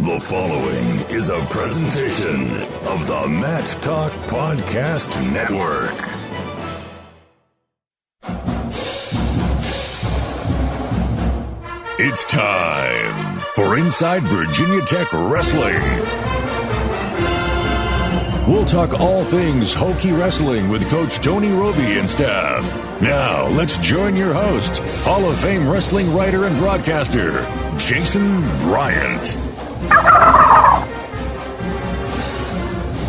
The following is a presentation of the Mat Talk Podcast Network. It's time for Inside Virginia Tech Wrestling. We'll talk all things Hokie wrestling with Coach Tony Robie and staff. Now, let's join your host, Hall of Fame wrestling writer and broadcaster, Jason Bryant.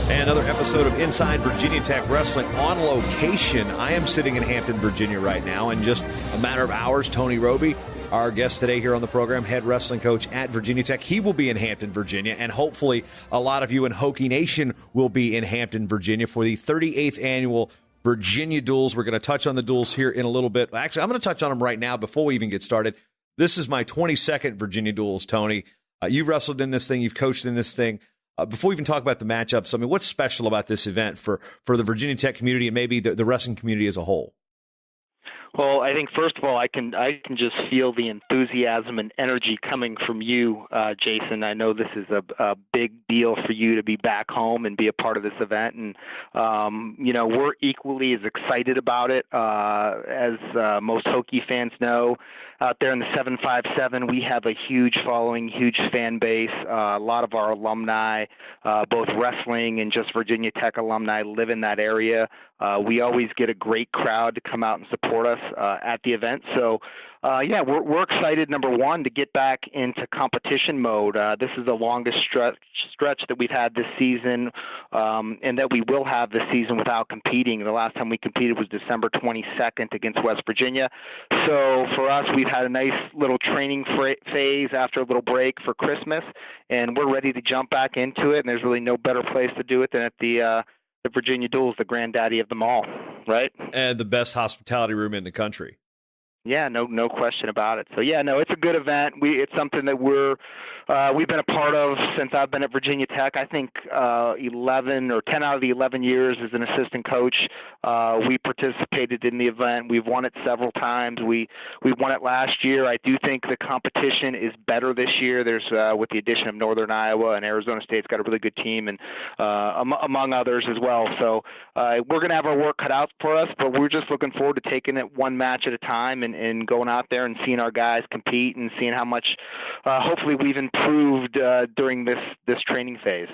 And another episode of Inside Virginia Tech Wrestling on location. I am sitting in Hampton, Virginia right now. In just a matter of hours, Tony Robie, our guest today here on the program, head wrestling coach at Virginia Tech. He will be in Hampton, Virginia, and hopefully a lot of you in Hokie Nation will be in Hampton, Virginia for the 38th annual Virginia Duels. We're going to touch on the duels here in a little bit. Actually, I'm going to touch on them right now before we even get started. This is my 22nd Virginia Duels, Tony. You've wrestled in this thing. You've coached in this thing. Before we even talk about the matchups, I mean, what's special about this event for the Virginia Tech community and maybe the wrestling community as a whole? Well, I think first of all, I can just feel the enthusiasm and energy coming from you, Jason. I know this is a big deal for you to be back home and be a part of this event, and we're equally as excited about it as most Hokie fans know. Out there in the 757, we have a huge following, huge fan base. A lot of our alumni, both wrestling and just Virginia Tech alumni, live in that area. We always get a great crowd to come out and support us at the event. So, we're excited, number one, to get back into competition mode. This is the longest stretch that we've had this season and that we will have this season without competing. The last time we competed was December 22nd against West Virginia. So for us, we've had a nice little training phase after a little break for Christmas, and we're ready to jump back into it, and there's really no better place to do it than at the Virginia Duels, the granddaddy of them all, right? And the best hospitality room in the country. Yeah, no question about it. So it's a good event. It's something that we've been a part of since I've been at Virginia Tech. I think 11 or 10 out of the 11 years as an assistant coach, we participated in the event. We've won it several times. We won it last year. I do think the competition is better this year. There's with the addition of Northern Iowa and Arizona State's got a really good team, and among others as well. So we're going to have our work cut out for us, but we're just looking forward to taking it one match at a time and going out there and seeing our guys compete and seeing how much hopefully we've improved during this training phase.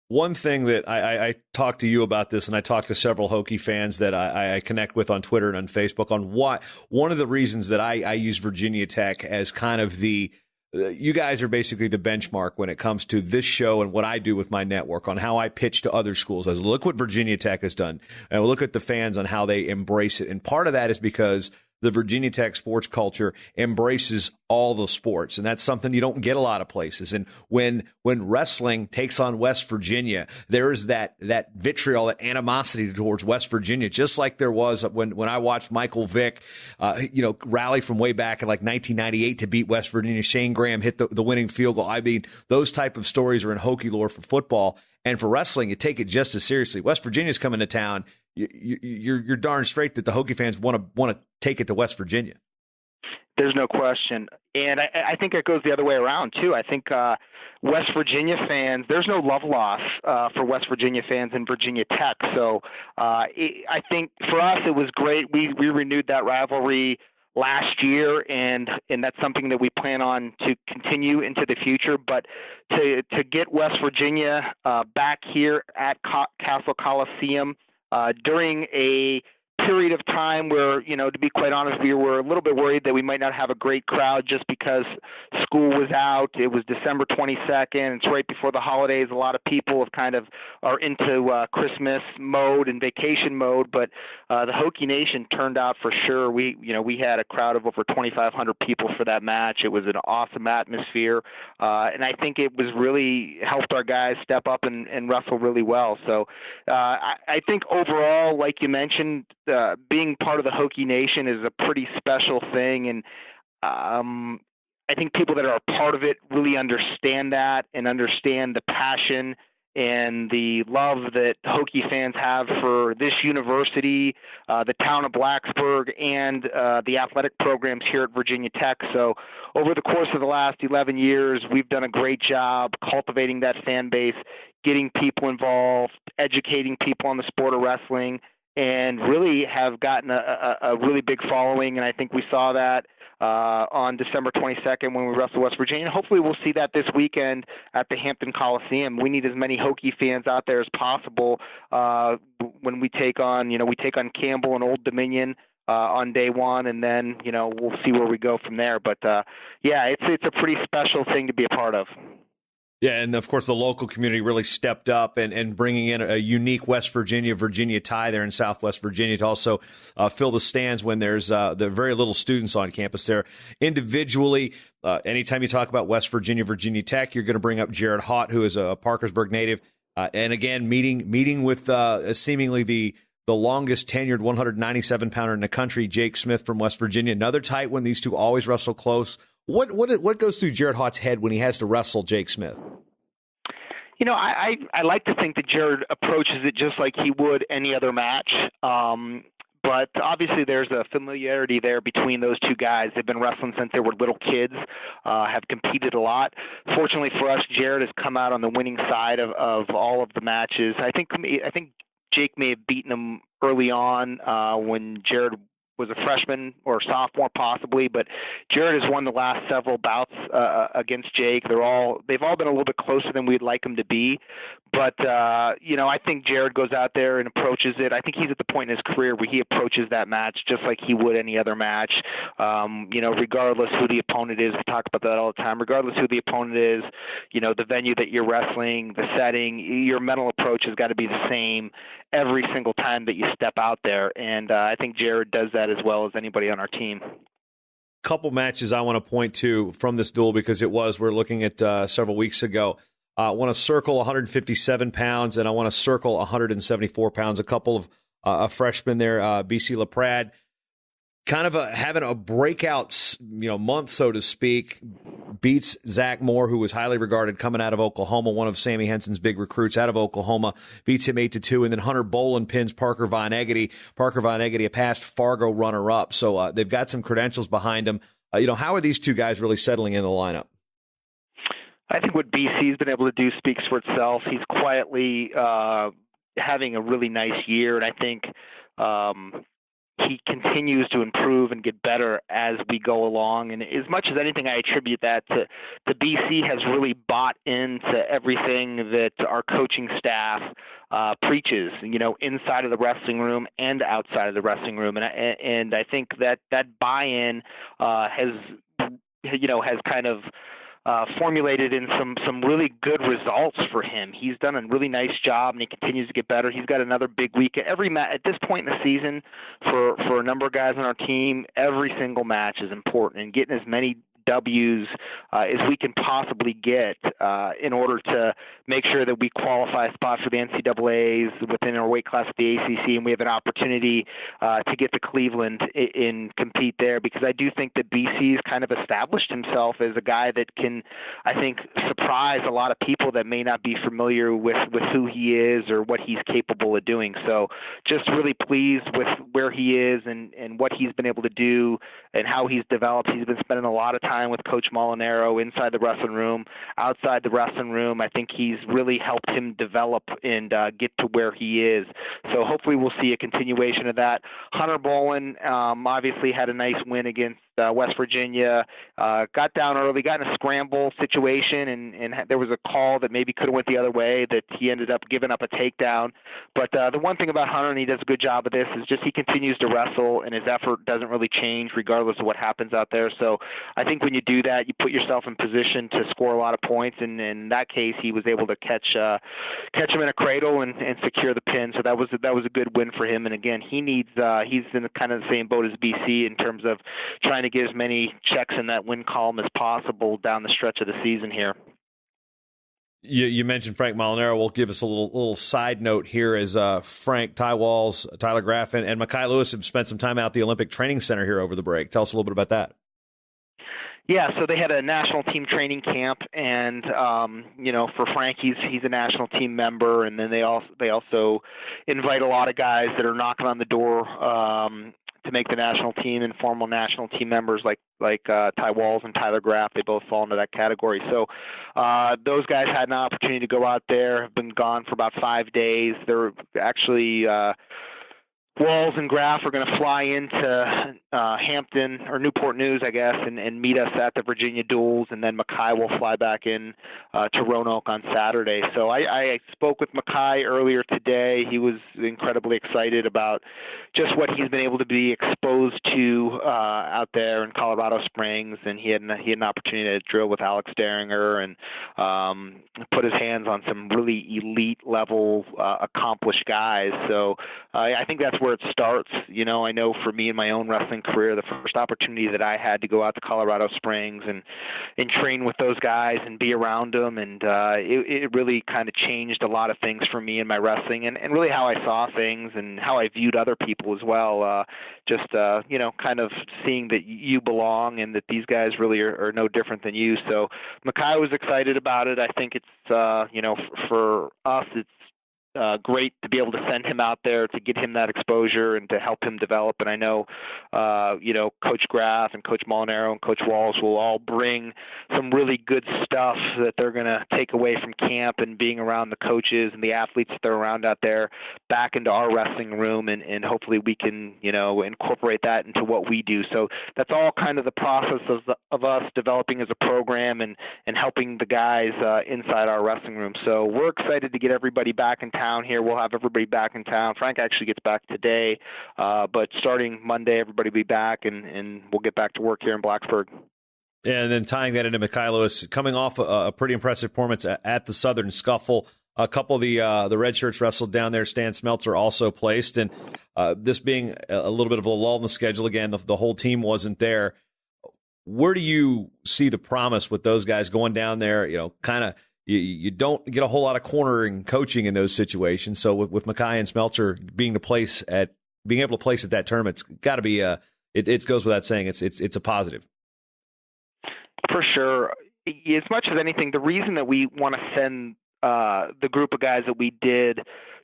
One thing that I talked to you about this, and I talked to several Hokie fans that I connect with on Twitter and on Facebook on one of the reasons that I use Virginia Tech as kind of you guys are basically the benchmark when it comes to this show and what I do with my network on how I pitch to other schools. As look what Virginia Tech has done, and look at the fans on how they embrace it. And part of that is because the Virginia Tech sports culture embraces all the sports, and that's something you don't get a lot of places. And when wrestling takes on West Virginia, there is that vitriol, that animosity towards West Virginia, just like there was when I watched Michael Vick, rally from way back in like 1998 to beat West Virginia. Shane Graham hit the winning field goal. I mean, those type of stories are in Hokie lore for football. And for wrestling, you take it just as seriously. West Virginia's coming to town. You're darn straight that the Hokie fans want to take it to West Virginia. There's no question. And I think it goes the other way around, too. I think West Virginia fans, there's no love loss for West Virginia fans in Virginia Tech. So I think for us it was great. We renewed that rivalry last year, and that's something that we plan on to continue into the future. But to get West Virginia back here at Castle Coliseum during a period of time where, to be quite honest, we were a little bit worried that we might not have a great crowd just because school was out. It was December 22nd. It's right before the holidays. A lot of people are into Christmas mode and vacation mode, but the Hokie Nation turned out for sure. We had a crowd of over 2,500 people for that match. It was an awesome atmosphere, and I think it was really helped our guys step up and wrestle really well. So I think overall, like you mentioned, being part of the Hokie Nation is a pretty special thing, and I think people that are a part of it really understand that and understand the passion and the love that Hokie fans have for this university, the town of Blacksburg, and the athletic programs here at Virginia Tech. So over the course of the last 11 years, we've done a great job cultivating that fan base, getting people involved, educating people on the sport of wrestling, and really have gotten a really big following. And I think we saw that on December 22nd when we wrestled West Virginia. And hopefully we'll see that this weekend at the Hampton Coliseum. We need as many Hokie fans out there as possible when we take on Campbell and Old Dominion on day one, and then, we'll see where we go from there. But, it's a pretty special thing to be a part of. Yeah, and of course the local community really stepped up and bringing in a unique West Virginia tie there in Southwest Virginia to also fill the stands when there's very little students on campus there. Individually, anytime you talk about West Virginia Tech, you're going to bring up Jared Haught, who is a Parkersburg native, and again meeting with seemingly the longest tenured 197-pounder in the country, Jake Smith from West Virginia. Another tight one. These two always wrestle close. What goes through Jared Haught's head when he has to wrestle Jake Smith? I like to think that Jared approaches it just like he would any other match. But obviously there's a familiarity there between those two guys. They've been wrestling since they were little kids, have competed a lot. Fortunately for us, Jared has come out on the winning side of all of the matches. I think Jake may have beaten him early on when Jared was a freshman or sophomore possibly, but Jared has won the last several bouts against Jake. They've all been a little bit closer than we'd like them to be, but I think Jared goes out there and approaches it. I think he's at the point in his career where he approaches that match just like he would any other match. Regardless who the opponent is, we talk about that all the time. Regardless who the opponent is, the venue that you're wrestling, the setting, your mental approach has got to be the same every single time that you step out there, and I think Jared does that as well as anybody on our team. Couple matches I want to point to from this duel because we're looking at several weeks ago. I want to circle 157 pounds and I want to circle 174 pounds. A couple of freshmen there, BC LaPrade, kind of having a breakout month, so to speak. Beats Zach Moore, who was highly regarded coming out of Oklahoma, one of Sammy Henson's big recruits out of Oklahoma, beats him 8-2, and then Hunter Boland pins Parker Von Egedy. Parker Von Egedy, a past Fargo runner-up, so they've got some credentials behind them. How are these two guys really settling in the lineup? I think what BC's been able to do speaks for itself. He's quietly having a really nice year, and I think he continues to improve and get better as we go along. And as much as anything, I attribute that to BC has really bought into everything that our coaching staff preaches, inside of the wrestling room and outside of the wrestling room. And I think that buy-in has kind of formulated in some really good results for him. He's done a really nice job, and he continues to get better. He's got another big week. Every match at this point in the season, for a number of guys on our team, every single match is important, and getting as many W's as we can possibly get in order to make sure that we qualify a spot for the NCAAs within our weight class of the ACC, and we have an opportunity to get to Cleveland and compete there, because I do think that BC's kind of established himself as a guy that can, I think, surprise a lot of people that may not be familiar with who he is or what he's capable of doing. So just really pleased with where he is and what he's been able to do and how he's developed. He's been spending a lot of time with Coach Molinaro inside the wrestling room, outside the wrestling room. I think he's really helped him develop and get to where he is. So hopefully we'll see a continuation of that. Hunter Boland obviously had a nice win against West Virginia, got down early, got in a scramble situation, and there was a call that maybe could have went the other way that he ended up giving up a takedown. But the one thing about Hunter, and he does a good job of this, is just he continues to wrestle, and his effort doesn't really change regardless of what happens out there. So I think when you do that, you put yourself in position to score a lot of points, and in that case, he was able to catch him in a cradle and secure the pin. So that was a good win for him. And again, he's in kind of the same boat as BC in terms of trying to get as many checks in that win column as possible down the stretch of the season here. You mentioned Frank Molinaro. We'll give us a little side note here as Frank, Ty Walls, Tyler Graffin, and Makai Lewis have spent some time out at the Olympic Training Center here over the break. Tell us a little bit about that. Yeah, so they had a national team training camp, and for Frank, he's a national team member, and then they also invite a lot of guys that are knocking on the door to make the national team, informal national team members like Ty Walls and Tyler Graff. They both fall into that category. So those guys had an opportunity to go out there. Have been gone for about 5 days. They're actually Walls and Graff are going to fly into Hampton or Newport News, I guess, and meet us at the Virginia Duels, and then Mackay will fly back in to Roanoke on Saturday. So I spoke with Mackay earlier today. He was incredibly excited about just what he's been able to be exposed to out there in Colorado Springs, and he had an opportunity to drill with Alex Deringer and put his hands on some really elite level accomplished guys. So I think that's where it starts. I know for me in my own wrestling career, the first opportunity that I had to go out to Colorado Springs and train with those guys and be around them, and it really kind of changed a lot of things for me in my wrestling and really how I saw things and how I viewed other people as well. Kind of seeing that you belong and that these guys really are no different than you. So Mackay was excited about it. I think it's, for us, it's great to be able to send him out there to get him that exposure and to help him develop. And I know, Coach Graff and Coach Molinaro and Coach Walls will all bring some really good stuff that they're going to take away from camp and being around the coaches and the athletes that they're around out there back into our wrestling room. And hopefully we can, incorporate that into what we do. So that's all kind of the process of us developing as a program and helping the guys inside our wrestling room. So we're excited to get everybody back in town here. We'll have everybody back in town. Frank actually gets back today, but starting Monday, everybody will be back, and we'll get back to work here in Blacksburg. Yeah, and then tying that into Mackay Lewis, coming off a pretty impressive performance at the Southern Scuffle. A couple of the red shirts wrestled down there. Stan Smeltzer also placed, and this being a little bit of a lull in the schedule again, the whole team wasn't there. Where do you see the promise with those guys going down there? Kind of. You don't get a whole lot of cornering coaching in those situations. So with Mackay and Smeltzer being able to place at that tournament, it's got to be it goes without saying it's a positive. For sure. As much as anything, the reason that we want to send the group of guys that we did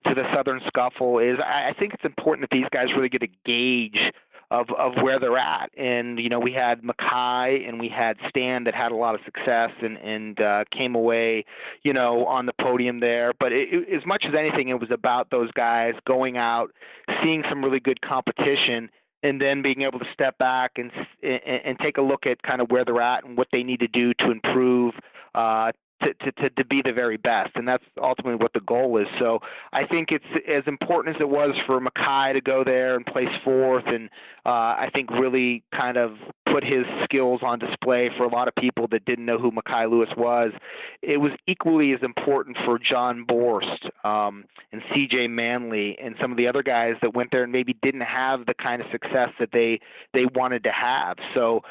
to the Southern Scuffle is I think it's important that these guys really get a gauge of where they're at. And, we had Mackay and we had Stan that had a lot of success and came away, on the podium there. But as much as anything, it was about those guys going out, seeing some really good competition, and then being able to step back and take a look at kind of where they're at and what they need to do to improve, to be the very best. And that's ultimately what the goal is. So I think it's as important as it was for Mackay to go there and place fourth, and I think really kind of put his skills on display for a lot of people that didn't know who Mackay Lewis was. It was equally as important for John Borst and CJ Manley and some of the other guys that went there and maybe didn't have the kind of success that they wanted to have. So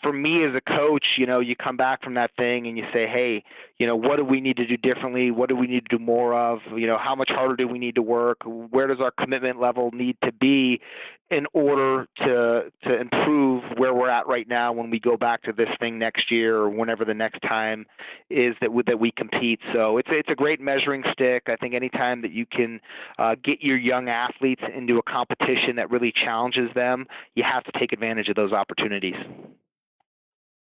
for me as a coach, you come back from that thing and you say, hey, what do we need to do differently? What do we need to do more of? How much harder do we need to work? Where does our commitment level need to be in order to improve where we're at right now when we go back to this thing next year or whenever the next time is that we compete? So it's a great measuring stick. I think anytime that you can get your young athletes into a competition that really challenges them, you have to take advantage of those opportunities.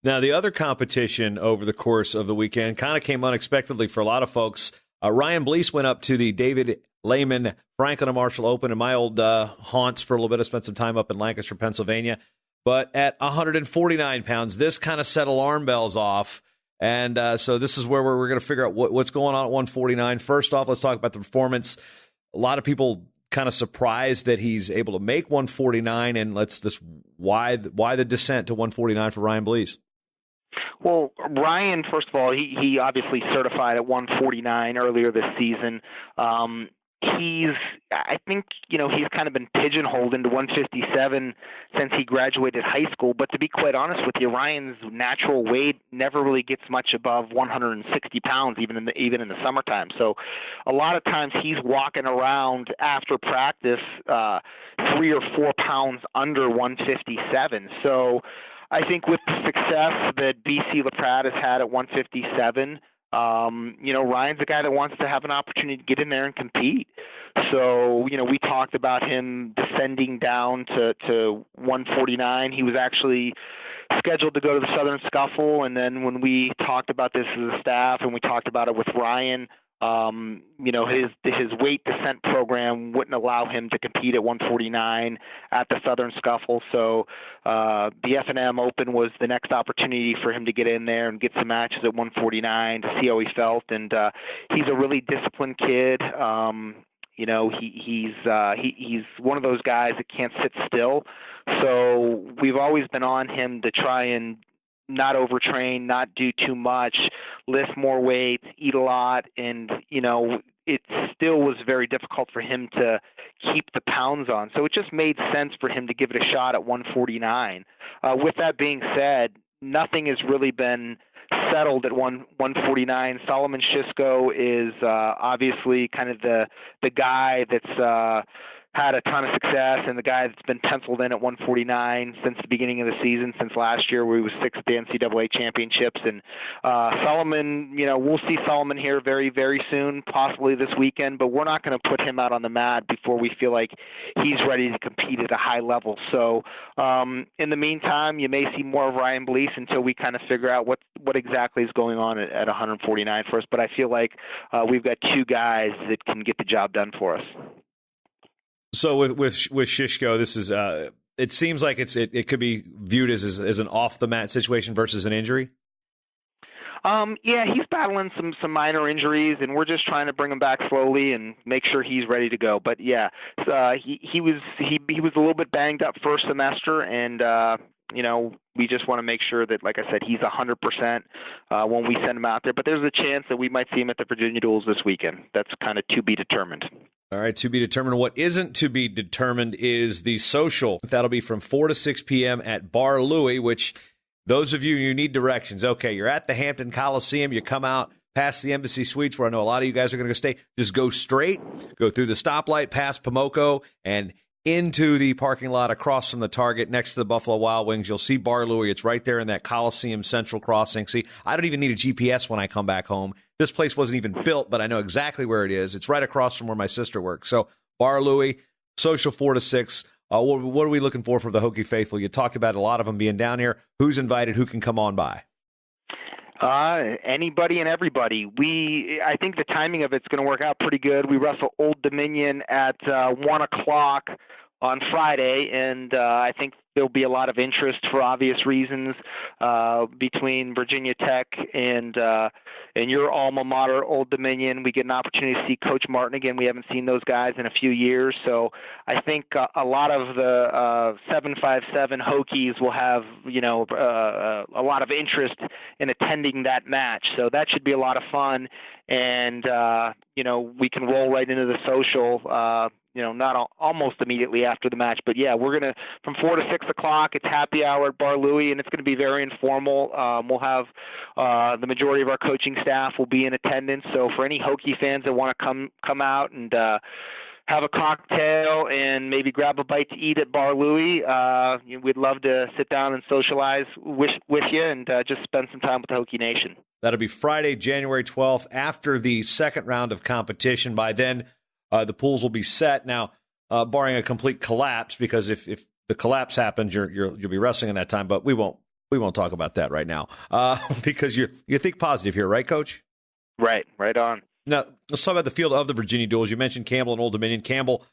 Now, the other competition over the course of the weekend kind of came unexpectedly for a lot of folks. Ryan Blease went up to the David Lehman Franklin and Marshall Open in my old haunts for a little bit. I spent some time up in Lancaster, Pennsylvania. But at 149 pounds, this kind of set alarm bells off. And so this is where we're going to figure out what's going on at 149. First off, let's talk about the performance. A lot of people kind of surprised that he's able to make 149. And why the descent to 149 for Ryan Blease? Well, Ryan, first of all, he obviously certified at 149 earlier this season. I think, he's kind of been pigeonholed into 157 since he graduated high school. But to be quite honest with you, Ryan's natural weight never really gets much above 160 pounds, even in the summertime. So a lot of times he's walking around after practice 3 or 4 pounds under 157. So I think with the success that BC LaPrade has had at 157, Ryan's a guy that wants to have an opportunity to get in there and compete. So, we talked about him descending down to 149. He was actually scheduled to go to the Southern Scuffle, and then when we talked about this as a staff and we talked about it with Ryan, his weight descent program wouldn't allow him to compete at 149 at the Southern Scuffle. So the F&M Open was the next opportunity for him to get in there and get some matches at 149 to see how he felt. And he's a really disciplined kid. He's one of those guys that can't sit still. So we've always been on him to try and not overtrain, not do too much, lift more weights, eat a lot, and it still was very difficult for him to keep the pounds on. So it just made sense for him to give it a shot at 149. With that being said, nothing has really been settled at 149. Solomon Shisco is obviously kind of the guy that's had a ton of success and the guy that's been penciled in at 149 since the beginning of the season, since last year where he was sixth at the NCAA championships. And Solomon, we'll see Solomon here very, very soon, possibly this weekend, but we're not going to put him out on the mat before we feel like he's ready to compete at a high level. So in the meantime, you may see more of Ryan Blease until we kind of figure out what exactly is going on at 149 for us. But I feel like we've got two guys that can get the job done for us. So with Shishko, this is it seems like it could be viewed as an off the mat situation versus an injury. Yeah, he's battling some minor injuries, and we're just trying to bring him back slowly and make sure he's ready to go. But yeah, he was a little bit banged up first semester, and we just want to make sure that, like I said, he's 100% when we send him out there. But there's a chance that we might see him at the Virginia Duels this weekend. That's kind of to be determined. All right, to be determined. What isn't to be determined is the social. That'll be from 4 to 6 p.m. at Bar Louie, which those of you need directions. Okay, you're at the Hampton Coliseum. You come out past the Embassy Suites, where I know a lot of you guys are going to go stay. Just go straight, go through the stoplight, past Pomoko, and into the parking lot across from the Target next to the Buffalo Wild Wings. You'll see Bar Louie. It's right there in that Coliseum Central crossing. See, I don't even need a GPS when I come back home. This place wasn't even built, but I know exactly where it is. It's right across from where my sister works. So Bar Louie, social 4 to 6. What are we looking for the Hokie faithful? You talked about a lot of them being down here. Who's invited? Who can come on by? Anybody and everybody. I think the timing of it's going to work out pretty good. We wrestle Old Dominion at 1 o'clock on Friday, and I think there'll be a lot of interest for obvious reasons between Virginia Tech and your alma mater, Old Dominion. We get an opportunity to see Coach Martin again. We haven't seen those guys in a few years, so I think a lot of the 757 Hokies will have a lot of interest in attending that match. So that should be a lot of fun, and we can roll right into the social. Not almost immediately after the match, but yeah, we're going to, from 4 to 6 o'clock, it's happy hour at Bar Louie, and it's going to be very informal. We'll have the majority of our coaching staff will be in attendance. So for any Hokie fans that want to come out and have a cocktail and maybe grab a bite to eat at Bar Louie, we'd love to sit down and socialize with you and just spend some time with the Hokie Nation. That'll be Friday, January 12th, after the second round of competition. By then, the pools will be set. Now, barring a complete collapse, because if the collapse happens, you'll be wrestling in that time. But we won't talk about that right now because you think positive here, right, Coach? Right on. Now, let's talk about the field of the Virginia Duels. You mentioned Campbell and Old Dominion. Campbell,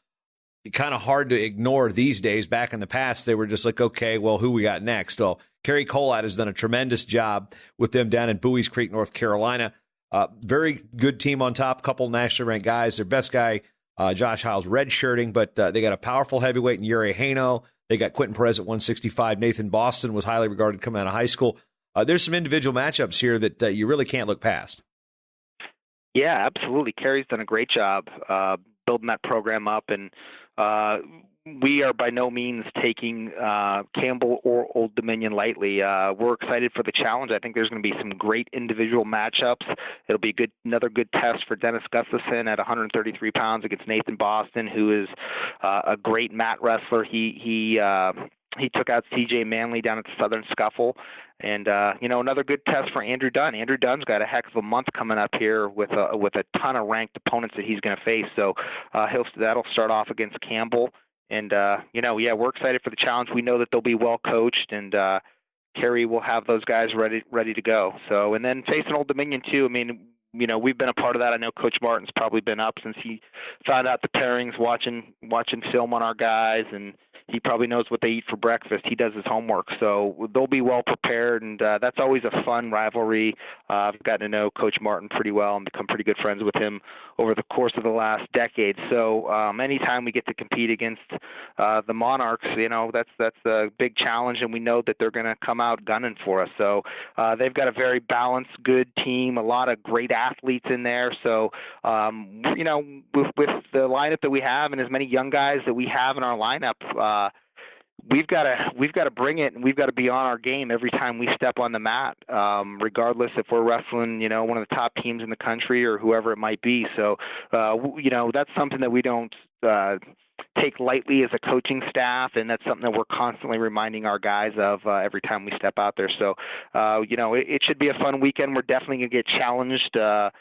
kind of hard to ignore these days. Back in the past, they were just like, okay, well, who we got next? Well, Kerry Colat has done a tremendous job with them down in Bowie's Creek, North Carolina. Very good team on top, couple nationally ranked guys. Their best guy, Josh Hiles, redshirting, but they got a powerful heavyweight in Yuri Haino. They got Quentin Perez at 165. Nathan Boston was highly regarded coming out of high school. There's some individual matchups here that you really can't look past. Yeah, absolutely. Kerry's done a great job building that program up, and we are by no means taking Campbell or Old Dominion lightly. We're excited for the challenge. I think there's going to be some great individual matchups. It'll be another good test for Dennis Gustafson at 133 pounds against Nathan Boston, who is a great mat wrestler. He He took out C.J. Manley down at the Southern Scuffle. And, another good test for Andrew Dunn. Andrew Dunn's got a heck of a month coming up here with a ton of ranked opponents that he's going to face. So that'll start off against Campbell. And, we're excited for the challenge. We know that they'll be well coached, and Kerry will have those guys ready to go. So, and then facing Old Dominion too. I mean, we've been a part of that. I know Coach Martin's probably been up since he found out the pairings, watching film on our guys, and he probably knows what they eat for breakfast. He does his homework, so they'll be well prepared, and that's always a fun rivalry. I've gotten to know Coach Martin pretty well and become pretty good friends with him over the course of the last decade. So anytime we get to compete against the Monarchs, that's a big challenge, and we know that they're going to come out gunning for us. So they've got a very balanced, good team, a lot of great athletes in there. So with the lineup that we have and as many young guys that we have in our lineup, we've got to bring it, and we've got to be on our game every time we step on the mat, regardless if we're wrestling, one of the top teams in the country or whoever it might be. So, that's something that we don't take lightly as a coaching staff, and that's something that we're constantly reminding our guys of every time we step out there. So, it should be a fun weekend. We're definitely going to get challenged at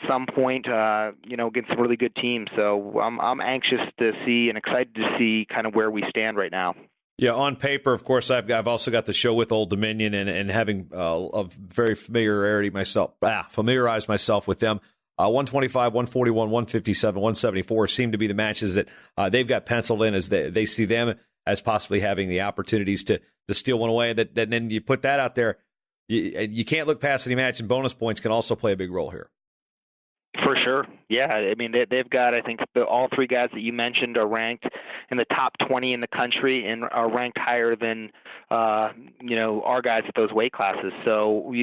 some point, against some really good teams. So I'm anxious to see and excited to see kind of where we stand right now. Yeah, on paper, of course, I've also got the show with Old Dominion and having a very familiarized myself with them. 125, 141, 157, 174 seem to be the matches that they've got penciled in as they see them as possibly having the opportunities to steal one away. That then you put that out there, you can't look past any match, and bonus points can also play a big role here. For sure. Yeah. I mean, they've got, I think, all three guys that you mentioned are ranked in the top 20 in the country and are ranked higher than, our guys at those weight classes. So,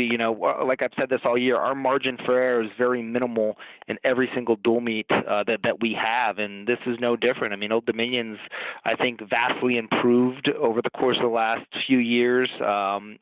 like I've said this all year, our margin for error is very minimal in every single dual meet that we have. And this is no different. I mean, Old Dominion's, I think, vastly improved over the course of the last few years. I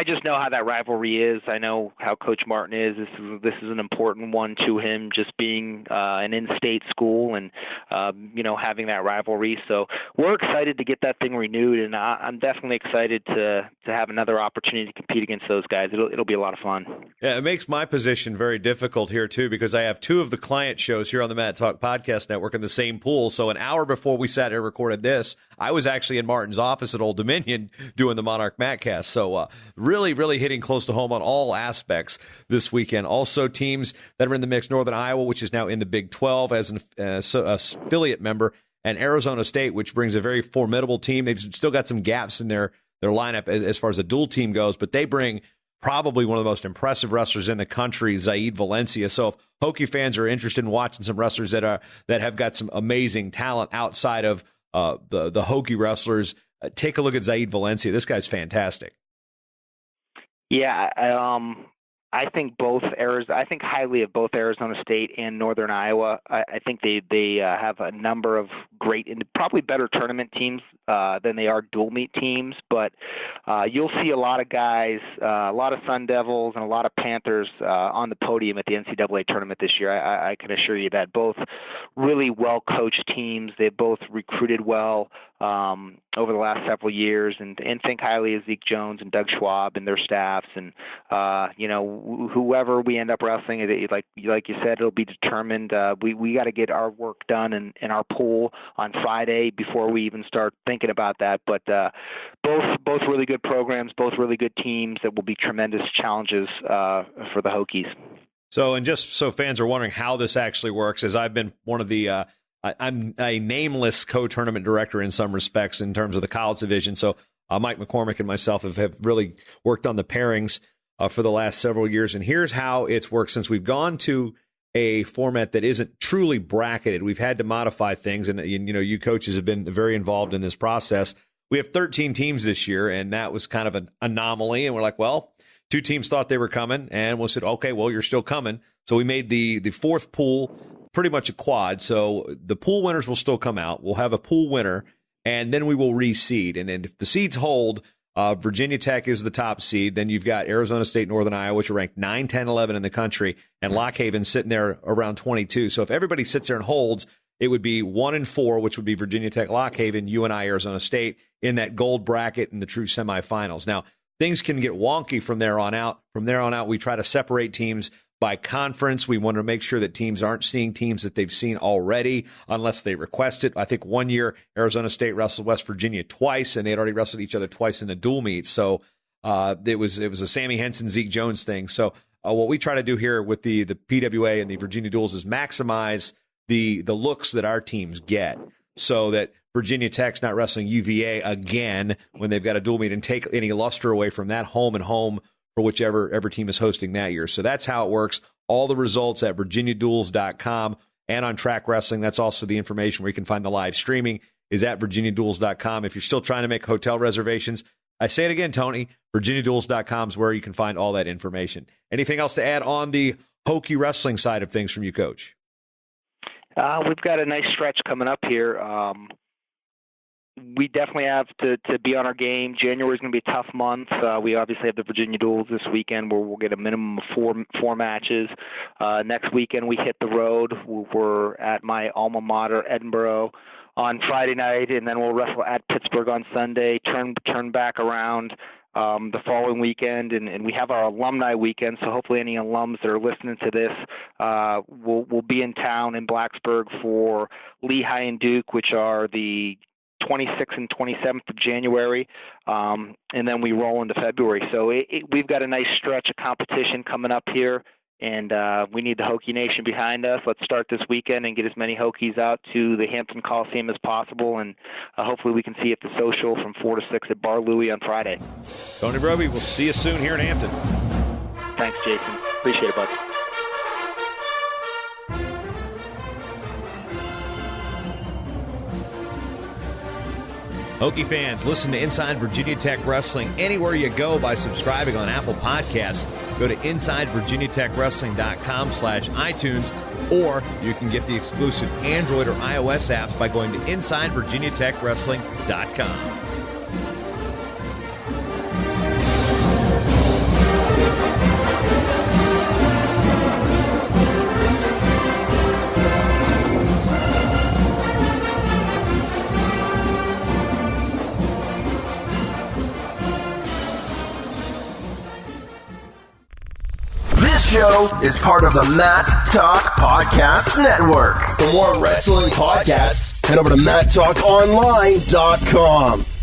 just know how that rivalry is. I know how Coach Martin is. This is an important one to him, just being an in-state school and having that rivalry. So we're excited to get that thing renewed, and I'm definitely excited to have another opportunity to compete against those guys. It'll be a lot of fun. Yeah, it makes my position very difficult here too, because I have two of the client shows here on the Mat Talk Podcast Network in the same pool. So an hour before we sat here and recorded this, I was actually in Martin's office at Old Dominion doing the Monarch Matcast. So really, really hitting close to home on all aspects this weekend. Also, teams that are in the mix: Northern Iowa, which is now in the Big 12 as an affiliate member, and Arizona State, which brings a very formidable team. They've still got some gaps in their lineup as far as a dual team goes, but they bring probably one of the most impressive wrestlers in the country, Zaid Valencia. So if Hokie fans are interested in watching some wrestlers that have got some amazing talent outside of the Hokie wrestlers, take a look at Zaid Valencia. This guy's fantastic. Yeah, I think I think highly of both Arizona State and Northern Iowa. I think they have a number of great and probably better tournament teams than they are dual meet teams. But you'll see a lot of guys, a lot of Sun Devils and a lot of Panthers on the podium at the NCAA tournament this year. I can assure you that. Both really well-coached teams. They've both recruited well over the last several years, and think highly of Zeke Jones and Doug Schwab and their staffs. And whoever we end up wrestling, like you said, it'll be determined. We got to get our work done in our pool on Friday before we even start thinking about that. But both really good programs, both really good teams that will be tremendous challenges for the Hokies. So, and just so fans are wondering how this actually works, as I've been one of the I'm a nameless co-tournament director in some respects in terms of the college division. So Mike McCormick and myself have really worked on the pairings for the last several years. And here's how it's worked since we've gone to a format that isn't truly bracketed. We've had to modify things, and you coaches have been very involved in this process. We have 13 teams this year, and that was kind of an anomaly. And we're like, well, 2 teams thought they were coming, and we said, okay, well, you're still coming. So we made the fourth pool pretty much a quad. So the pool winners will still come out. We'll have a pool winner, and then we will reseed. And then if the seeds hold, Virginia Tech is the top seed. Then you've got Arizona State, Northern Iowa, which are ranked 9, 10, 11 in the country, and Lock Haven sitting there around 22. So if everybody sits there and holds, it would be 1-4, which would be Virginia Tech, Lock Haven, UNI, Arizona State in that gold bracket in the true semifinals. Now, things can get wonky from there on out. From there on out, we try to separate teams by conference. We want to make sure that teams aren't seeing teams that they've seen already unless they request it. I think one year Arizona State wrestled West Virginia twice, and they had already wrestled each other twice in a dual meet. So it was a Sammy Henson, Zeke Jones thing. So what we try to do here with the PWA and the Virginia Duels is maximize the looks that our teams get, so that Virginia Tech's not wrestling UVA again when they've got a dual meet and take any luster away from that home and home for whichever team is hosting that year. So that's how it works. All the results at virginiaduels.com and on Track Wrestling. That's also the information where you can find the live streaming is at virginiaduels.com. If you're still trying to make hotel reservations, I say it again, Tony, virginiaduels.com is where you can find all that information. Anything else to add on the Hokie wrestling side of things from you, Coach? We've got a nice stretch coming up here. We definitely have to be on our game. January is going to be a tough month. We obviously have the Virginia Duels this weekend where we'll get a minimum of four matches. Next weekend we hit the road. We're at my alma mater, Edinburgh, on Friday night, and then we'll wrestle at Pittsburgh on Sunday, turn back around the following weekend, and we have our alumni weekend, so hopefully any alums that are listening to this will be in town in Blacksburg for Lehigh and Duke, which are the 26th and 27th of January, and then we roll into February. So we've got a nice stretch of competition coming up here, and we need the Hokie Nation behind us. Let's start this weekend and get as many Hokies out to the Hampton Coliseum as possible, and hopefully we can see you at the social from 4 to 6 at Bar Louie on Friday. Tony Robie, we'll see you soon here in Hampton. Thanks, Jason. Appreciate it, bud. Hokie fans, listen to Inside Virginia Tech Wrestling anywhere you go by subscribing on Apple Podcasts. Go to InsideVirginiaTechWrestling.com/iTunes, or you can get the exclusive Android or iOS apps by going to InsideVirginiaTechWrestling.com. This show is part of the Matt Talk Podcast Network. For more wrestling podcasts, head over to MattTalkOnline.com.